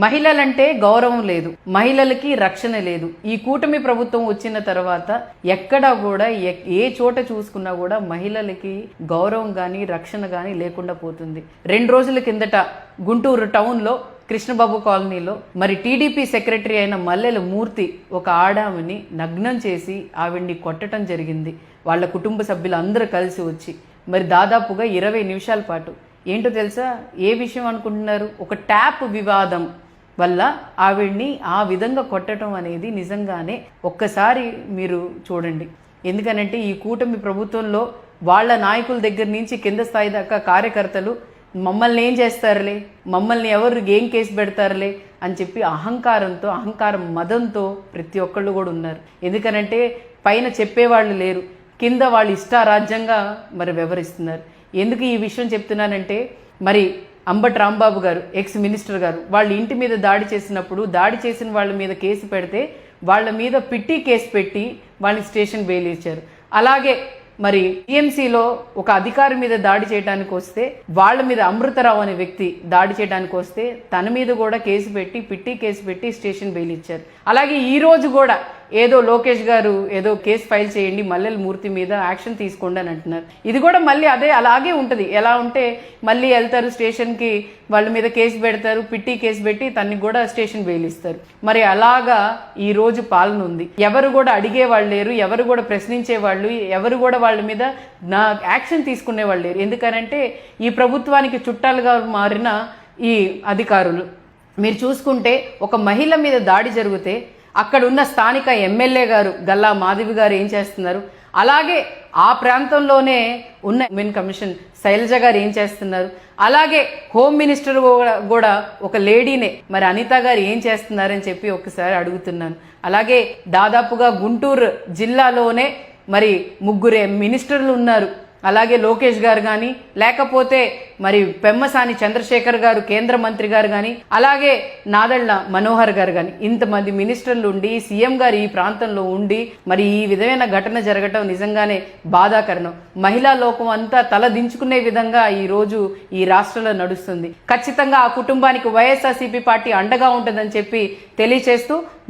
మహిళలంటే గౌరవం లేదు, మహిళలకి రక్షణ లేదు. ఈ కూటమి ప్రభుత్వం వచ్చిన తర్వాత ఎక్కడా కూడా ఏ చోట చూసుకున్నా కూడా మహిళలకి గౌరవం గాని రక్షణ గాని లేకుండా పోతుంది. 2 రోజుల కిందట గుంటూరు టౌన్లో కృష్ణబాబు కాలనీలో మరి టీడీపీ సెక్రటరీ అయిన మల్లెల మూర్తి ఒక ఆడామని నగ్నం చేసి ఆవిడ్ని కొట్టడం జరిగింది. వాళ్ళ కుటుంబ సభ్యులు అందరూ కలిసి వచ్చి మరి దాదాపుగా 20 నిమిషాల పాటు. ఏంటో తెలుసా ఏ విషయం అనుకుంటున్నారు? ఒక ట్యాప్ వివాదం వల్ల ఆవిడ్ని ఆ విధంగా కొట్టడం అనేది నిజంగానే ఒక్కసారి మీరు చూడండి. ఎందుకనంటే ఈ కూటమి ప్రభుత్వంలో వాళ్ళ నాయకుల దగ్గర నుంచి కింద స్థాయి దాకా కార్యకర్తలు మమ్మల్ని ఏం చేస్తారులే, మమ్మల్ని ఎవరు ఏం కేసు పెడతారులే అని చెప్పి అహంకారం మదంతో ప్రతి ఒక్కళ్ళు కూడా ఉన్నారు. ఎందుకనంటే పైన చెప్పేవాళ్ళు లేరు, కింద వాళ్ళు ఇష్టారాజ్యంగా మరి వ్యవహరిస్తున్నారు. ఎందుకు ఈ విషయం చెప్తున్నానంటే మరి అంబటి రాంబాబు గారు ఎక్స్ మినిస్టర్ గారు వాళ్ళ ఇంటి మీద దాడి చేసినప్పుడు దాడి చేసిన వాళ్ళ మీద కేసు పెడితే వాళ్ళ మీద పిట్టి కేసు పెట్టి వాళ్ళని స్టేషన్ బెయిల్ ఇచ్చారు. అలాగే మరి టీఎంసీలో ఒక అధికారి మీద దాడి చేయడానికి వస్తే వాళ్ళ మీద అమృతరావు అనే వ్యక్తి దాడి చేయడానికి వస్తే తన మీద కూడా కేసు పెట్టి పిట్టి కేసు పెట్టి స్టేషన్ బెయిల్ ఇచ్చారు. అలాగే ఈ రోజు కూడా ఏదో లోకేష్ గారు ఏదో కేసు ఫైల్ చేయండి మల్లెల మూర్తి మీద యాక్షన్ తీసుకోండి అని అంటున్నారు. ఇది కూడా మళ్ళీ అలాగే ఉంటుంది. ఎలా ఉంటే మళ్ళీ వెళ్తారు స్టేషన్కి, వాళ్ళ మీద కేసు పెడతారు, పిట్టి కేసు పెట్టి తనకి కూడా స్టేషన్ బెయిల్ ఇస్తారు. మరి అలాగా ఈ రోజు పాలన ఉంది. ఎవరు కూడా అడిగే వాళ్ళు లేరు, ఎవరు కూడా ప్రశ్నించే వాళ్ళు, ఎవరు కూడా వాళ్ళ మీద యాక్షన్ తీసుకునే వాళ్ళు లేరు. ఎందుకనంటే ఈ ప్రభుత్వానికి చుట్టాలుగా మారిన ఈ అధికారులు. మీరు చూసుకుంటే ఒక మహిళ మీద దాడి జరిగితే అక్కడ ఉన్న స్థానిక ఎమ్మెల్యే గారు గల్లా మాధవి గారు ఏం చేస్తున్నారు, అలాగే ఆ ప్రాంతంలోనే ఉన్న ఉమెన్ కమిషన్ శైలజ గారు ఏం చేస్తున్నారు, అలాగే హోమ్ మినిస్టర్ కూడా ఒక లేడీనే మరి అనిత గారు ఏం చేస్తున్నారని చెప్పి ఒకసారి అడుగుతున్నాను. అలాగే దాదాపుగా గుంటూరు జిల్లాలోనే మరి 3 మినిస్టర్లు ఉన్నారు. అలాగే లోకేష్ గారు కానీ, లేకపోతే మరి పెమ్మసాని చంద్రశేఖర్ గారు కేంద్ర మంత్రి గారు కానీ, అలాగే నాదళ్ల మనోహర్ గారు కానీ, ఇంతమంది మినిస్టర్లు ఉండి సీఎం గారు ఈ ప్రాంతంలో ఉండి మరి ఈ విధమైన ఘటన జరగటం నిజంగానే బాధాకరణం. మహిళా లోకం అంతా తల దించుకునే విధంగా ఈ రోజు ఈ రాష్ట్రంలో నడుస్తుంది. ఖచ్చితంగా ఆ కుటుంబానికి వైఎస్ఆర్సీపీ పార్టీ అండగా ఉంటుందని చెప్పి తెలియచేస్తూ